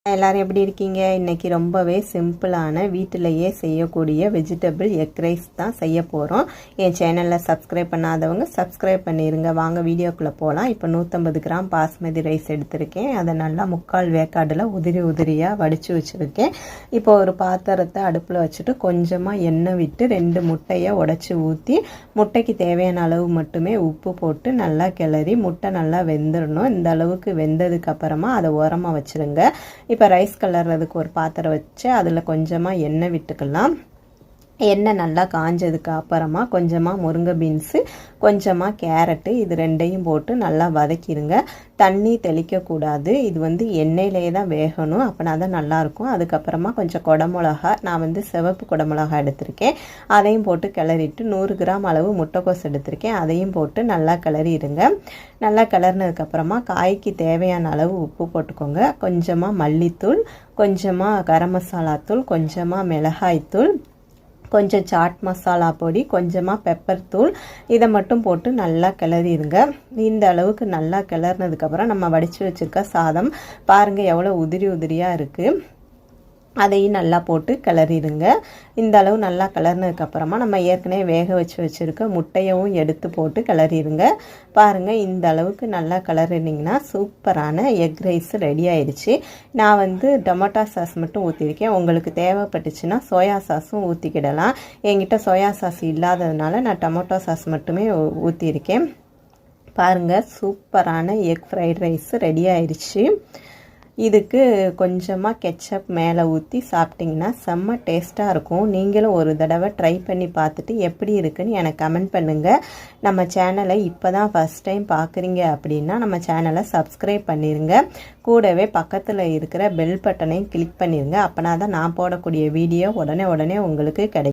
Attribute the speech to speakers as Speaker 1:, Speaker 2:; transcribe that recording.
Speaker 1: எல்லாரும் எப்படி இருக்கீங்க? இன்னைக்கு ரொம்பவே சிம்பிளான வீட்டிலேயே செய்யக்கூடிய வெஜிடபிள் எக் ரைஸ் தான் செய்ய போகிறோம். என் சேனலில் சப்ஸ்கிரைப் பண்ணாதவங்க சப்ஸ்கிரைப் பண்ணிடுங்க. வாங்க வீடியோக்குள்ளே போகலாம். இப்போ 150 கிராம் பாஸ்மதி ரைஸ் எடுத்திருக்கேன். அதை நல்லா 3/4 வேக்காடில் உதிரியாக வடித்து வச்சுருக்கேன். இப்போ ஒரு பாத்திரத்தை அடுப்பில் வச்சுட்டு கொஞ்சமாக எண்ணெய் விட்டு 2 முட்டையை உடச்சி ஊற்றி முட்டைக்கு தேவையான அளவு மட்டுமே உப்பு போட்டு நல்லா கிளறி முட்டை நல்லா வெந்துடணும். இந்த அளவுக்கு வெந்ததுக்கு அப்புறமா அதை உரமாக வச்சுருங்க. இப்போ ரைஸ் கலர்றதுக்கு ஒரு பாத்திரம் வச்சு அதில் கொஞ்சமாக எண்ணெய் விட்டுக்கலாம். எண்ணெய் நல்லா காஞ்சதுக்கு அப்புறமா கொஞ்சமாக முருங்கை பீன்ஸு, கொஞ்சமாக கேரட்டு, இது ரெண்டையும் போட்டு நல்லா வதக்கிடுங்க. தண்ணி தெளிக்கக்கூடாது. இது எண்ணெயிலே தான் வேகணும், அப்படின்னா தான் நல்லாயிருக்கும். அதுக்கப்புறமா கொஞ்சம் குடமிளகா, நான் சிவப்பு குடமிளகா எடுத்திருக்கேன், அதையும் போட்டு கிளறிட்டு 100 கிராம் அளவு முட்டைக்கோஸ் எடுத்திருக்கேன், அதையும் போட்டு நல்லா கிளறிடுங்க. நல்லா கிளறினதுக்கப்புறமா காய்க்கு தேவையான அளவு உப்பு போட்டுக்கோங்க. கொஞ்சமாக மல்லித்தூள், கொஞ்சமாக கரம் மசாலா தூள், கொஞ்சமாக மிளகாய்த்தூள், கொஞ்சம் சாட் மசாலா பொடி, கொஞ்சமாக பெப்பர் தூள், இதை மட்டும் போட்டு நல்லா கிளறிடுங்க. இந்த அளவுக்கு நல்லா கிளறினதுக்கப்புறம் நம்ம வடித்து வச்சுருக்க சாதம் பாருங்கள் எவ்வளோ உதிரியாக இருக்குது. அதையும் நல்லா போட்டு கிளறிடுங்க. இந்த அளவு நல்லா கிளறினதுக்கப்புறமா நம்ம ஏற்கனவே வேக வச்சுருக்க முட்டையவும் எடுத்து போட்டு கிளறிடுங்க. பாருங்கள் இந்த அளவுக்கு நல்லா கிளறினீங்கன்னா சூப்பரான எக் ரைஸ் ரெடி ஆயிடுச்சு. நான் டொமேட்டோ சாஸ் மட்டும் ஊற்றிருக்கேன். உங்களுக்கு தேவைப்பட்டுச்சுன்னா சோயா சாஸும் ஊற்றிக்கிடலாம். என்கிட்ட சோயா சாஸ் இல்லாததுனால நான் டொமேட்டோ சாஸ் மட்டுமே ஊற்றிருக்கேன். பாருங்கள் சூப்பரான எக் ஃப்ரைட் ரைஸ் ரெடி ஆயிடுச்சு. இதுக்கு கொஞ்சமாக கெச்சப் மேலே ஊற்றி சாப்பிட்டிங்கன்னா செம்ம டேஸ்ட்டாக இருக்கும். நீங்களும் ஒரு தடவை ட்ரை பண்ணி பார்த்துட்டு எப்படி இருக்குன்னு எனக்கு கமெண்ட் பண்ணுங்கள். நம்ம சேனலை இப்போ தான் ஃபஸ்ட் டைம் பார்க்குறீங்க அப்படின்னா நம்ம சேனலை சப்ஸ்கிரைப் பண்ணிடுங்க. கூடவே பக்கத்தில் இருக்கிற பெல் பட்டனையும் கிளிக் பண்ணிடுங்க. அப்போனா தான் நான் போடக்கூடிய வீடியோ உடனே உங்களுக்கு கிடைக்கும்.